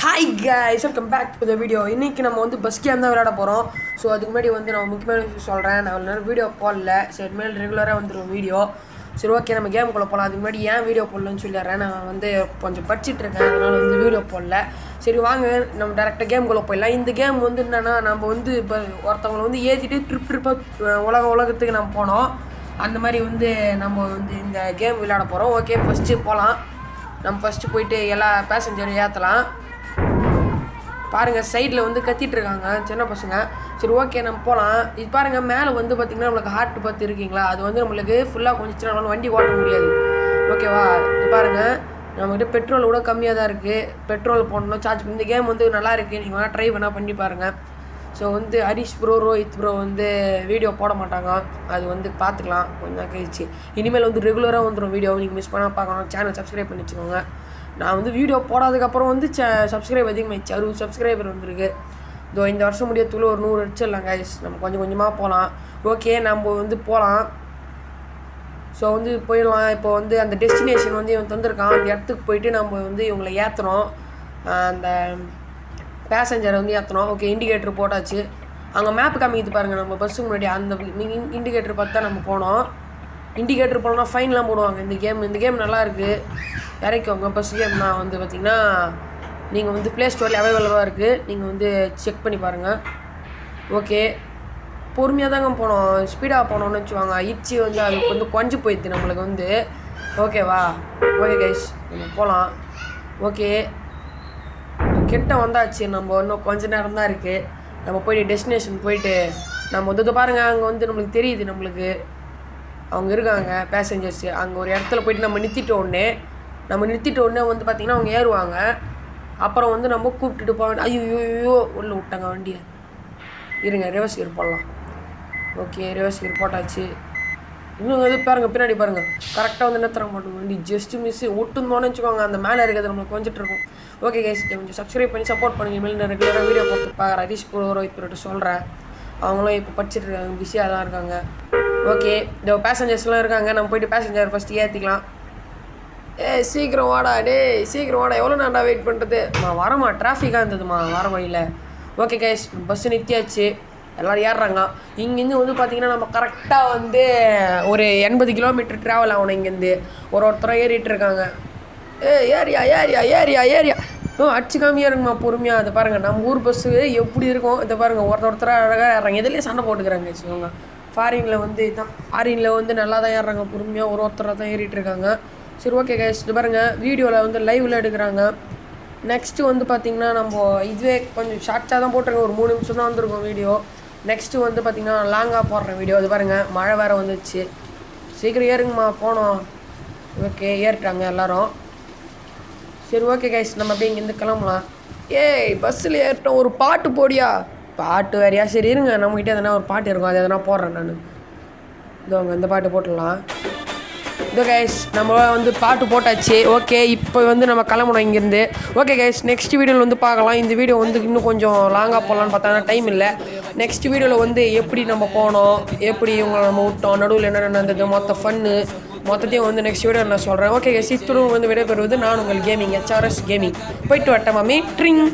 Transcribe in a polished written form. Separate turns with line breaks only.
Hi guys, welcome back to the video. இன்றைக்கி நம்ம வந்து பஸ் கேம் தான் விளையாட போகிறோம். ஸோ அதுக்கு முன்னாடி வந்து நான் முக்கியமான விஷயம் சொல்கிறேன். நான் ஒரு நேரம் வீடியோ போடல. சரி, மேல் ரெகுலராக வந்துடும் வீடியோ. சரி, ஓகே, நம்ம கேமுக்குள்ளே போகலாம். அதுக்கு முன்னாடி ஏன் வீடியோ போடலன்னு சொல்லிடுறேன். நான் வந்து கொஞ்சம் படிச்சுட்டு இருக்கேன், அதனால் வந்து வீடியோ போடல. சரி வாங்க, நம்ம டேரெக்டாக கேமுக்குள்ளே போயிடலாம். இந்த கேம் வந்து என்னென்னா, நம்ம வந்து இப்போ ஒருத்தவங்களை வந்து ஏற்றிட்டு ட்ரிப்பாக உலகத்துக்கு நம்ம போனோம். அந்த மாதிரி வந்து நம்ம வந்து இந்த கேம் விளையாட போகிறோம். ஓகே, ஃபஸ்ட்டு போகலாம். நம்ம ஃபஸ்ட்டு போயிட்டு எல்லா பேசஞ்சரும் ஏற்றலாம். பாருங்கள், சைடில் வந்து கத்திட்டு இருக்காங்க சின்ன பசங்க. சரி, ஓகே, நம்ம போகலாம். இது பாருங்கள், மேலே வந்து பார்த்திங்கன்னா நம்மளுக்கு ஹார்ட் பார்த்து இருக்கீங்களா, அது வந்து நம்மளுக்கு ஃபுல்லாக கொஞ்சம் வண்டி ஓட்ட முடியாது. ஓகேவா? இது பாருங்கள், நம்மகிட்ட பெட்ரோல் கூட கம்மியாக தான் இருக்குது. பெட்ரோல் போடணும், சார்ஜ். இந்த கேம் வந்து நல்லா இருக்குது, நீங்கள் வேணால் ட்ரை வேணால் பண்ணி பாருங்கள். ஸோ வந்து ஹரிஷ் ப்ரோ, ரோஹித் ப்ரோ வந்து வீடியோ போட மாட்டாங்க. அது வந்து பார்த்துக்கலாம் கொஞ்சம் கழிச்சு. இனிமேல் வந்து ரெகுலராக வந்துடும் வீடியோ. நீங்கள் மிஸ் பண்ணால் பார்க்கணும். சேனல் சப்ஸ்கிரைப் பண்ணி வச்சுக்கோங்க. நான் வந்து வீடியோ போடாததுக்கப்புறம் வந்து சப்ஸ்கிரைப் அதிகமாகிடுச்சு. 60 சப்ஸ்கிரைபர் வந்துருக்கு. இதோ இந்த வருஷம் முடியத்துக்குள்ளே ஒரு 100 அடிச்சிடலாம் கைஸ். நம்ம கொஞ்சம் கொஞ்சமாக போகலாம். ஓகே, நம்ம வந்து போகலாம். ஸோ வந்து போயிடலாம். இப்போ வந்து அந்த டெஸ்டினேஷன் வந்து இவன் தந்திருக்கான். அந்த இடத்துக்கு போயிட்டு நம்ம வந்து இவங்களை ஏற்றணும். அந்த பேசஞ்சரை வந்து ஏற்றணும். ஓகே, இண்டிகேட்டர் போட்டாச்சு. அங்கே மேப் காமிக்கிது பாருங்கள், நம்ம பஸ்ஸுக்கு முன்னாடி அந்த இண்டிகேட்டர் பார்த்து தான் நம்ம போனோம். இண்டிகேட்டர் போனோம்னா ஃபைன்லாம் போடுவாங்க. இந்த கேம் நல்லாயிருக்கு, இறக்கிக்கோங்க. பஸ் கேம்னா வந்து பார்த்திங்கன்னா நீங்கள் வந்து ப்ளே ஸ்டோரில் அவைலபிளாக இருக்குது, நீங்கள் வந்து செக் பண்ணி பாருங்கள். ஓகே, பொறுமையாக தாங்க போனோம். ஸ்பீடாக போனோம்னு வச்சுவாங்க, இச்சி வந்து அது வந்து குறைஞ்சி போயிடுது நம்மளுக்கு வந்து. ஓகேவா? ஓகே கைஸ், நம்ம போகலாம். ஓகே, கிட்ட வந்தாச்சு. நம்ம இன்னும் கொஞ்ச நேரம் தான் இருக்குது. நம்ம போய்ட்டு டெஸ்டினேஷன் போயிட்டு நம்ம வந்து பாருங்கள், அங்கே வந்து நம்மளுக்கு தெரியுது, நம்மளுக்கு அவங்க இருக்காங்க பேசஞ்சர்ஸு. அங்கே ஒரு இடத்துல போய்ட்டு நம்ம நிறுத்திட்ட உடனே வந்து பார்த்திங்கன்னா அவங்க ஏறுவாங்க. அப்புறம் வந்து நம்ம கூப்பிட்டுட்டு போவாங்க. ஐயோ உள்ளே விட்டாங்க வண்டியை. இருங்க, ரிவர்ஸ் கியர் போடலாம். ஓகே, ரிவர்ஸ் கியர் போட்டாச்சு. இன்னும் வந்து பாருங்கள், பின்னாடி பாருங்கள், கரெக்டாக வந்து என்ன மாட்டோம் வண்டி. ஜஸ்ட்டு மிஸ்ஸு விட்டுருந்தோன்னு வச்சுக்கோங்க, அந்த மேலே இருக்கிறது நம்மளுக்கு கொஞ்சிட்டு இருக்கும். ஓகே கைஸ், கொஞ்சம் சப்ஸ்கிரைப் பண்ணி சப்போர்ட் பண்ணுங்க. இனிமேல் நான் ரெகுலராக வீடியோ போட்டு பார்க்குறேன். ஹரிஷ் ப்ரோ, ரோஹித் ப்ரோட்டு சொல்கிறேன். அவங்களும் இப்போ படிச்சுட்டு இருக்காங்க, பிஸியாக தான் இருக்காங்க. ஓகே, இந்த பேசஞ்சர்ஸ்லாம் இருக்காங்க. நம்ம போய்ட்டு பேசஞ்சர் ஃபஸ்ட்டு ஏற்றிக்கலாம். சீக்கிரம் வாடா, சீக்கிரம் வாடா. எவ்வளோ நான்டா வெயிட் பண்ணுறது? வரமா, டிராஃபிக்காக இருந்ததுமா வர வழியில். ஓகே கைஸ், பஸ்ஸு நிறுத்தியாச்சு. எல்லோரும் ஏறுறாங்க. இங்கேருந்து வந்து பார்த்திங்கன்னா நம்ம கரெக்டாக வந்து ஒரு 80 கிலோமீட்டர் ட்ராவல் ஆகணும். இங்கேருந்து ஒருத்தரம் ஏறிட்டு இருக்காங்க. ஏரியா அடிச்சு காமியாக இருக்குமா பொறுமையாக. அதை பாருங்கள், நம்ம ஊர் பஸ்ஸு எப்படி இருக்கும். இதை பாருங்கள், ஒருத்தராக அழகாக ஏறுறாங்க. எதுலேயே சண்டை போட்டுக்கிறாங்க வச்சுக்கோங்க. ஃபாரினில் வந்து இதுதான், ஃபாரினில் வந்து நல்லா தான் ஏறுறாங்க பொறுமையாக. ஒருத்தராக தான் ஏறிட்டு இருக்காங்க. சரி, ஓகே கைஸ், இது பாருங்கள், வீடியோவில் வந்து லைவில் எடுக்கிறாங்க. நெக்ஸ்ட்டு வந்து பார்த்திங்கன்னா நம்ம இதுவே கொஞ்சம் ஷார்ட்டாக தான் போட்டிருக்கோம். ஒரு 3 நிமிஷம் தான் வந்திருக்கோம் வீடியோ. நெக்ஸ்ட்டு வந்து பார்த்திங்கன்னா லாங்காக போடுற வீடியோ. அது பாருங்கள், மழை வேறு வந்துச்சு. சீக்கிரம் ஏறுங்கம்மா, போனோம். ஓகே, ஏறிட்டாங்க எல்லோரும். சரி, ஓகே கைஸ், நம்ம அப்படியே இங்கேருந்து கிளம்பலாம். பஸ்ஸில் ஏறிட்டோம். ஒரு பாட்டு போடியா? பாட்டு வேறையா? சரி இருங்க, நம்மகிட்ட எதனா ஒரு பாட்டு இருக்கும், அது எதனா போடுறேன் நான். இதோங்க இந்த பாட்டு போட்டுடலாம். இதோ கைஸ், நம்ம வந்து பாட்டு போட்டாச்சு. ஓகே, இப்போ வந்து நம்ம கிளம்பணும் இங்கேருந்து. ஓகே கைஸ், நெக்ஸ்ட் வீடியோவில் வந்து பார்க்கலாம். இந்த வீடியோ வந்து இன்னும் கொஞ்சம் லாங்காக போகலான்னு பார்த்தா டைம் இல்லை. நெக்ஸ்ட் வீடியோவில் வந்து எப்படி நம்ம போனோம், எப்படி இவங்களை நம்ம விட்டோம், நடுவில் என்ன நடந்தது, மொத்தத்தையும் வந்து நெக்ஸ்ட் வீடியோ நான் சொல்கிறேன். ஓகே கைஸ், இத்துடன் வந்து விடைபெறுவது நான் உங்கள் கேமிங் HRS கேமிங். போயிட்டு வட்டமாமே ட்ரிங்.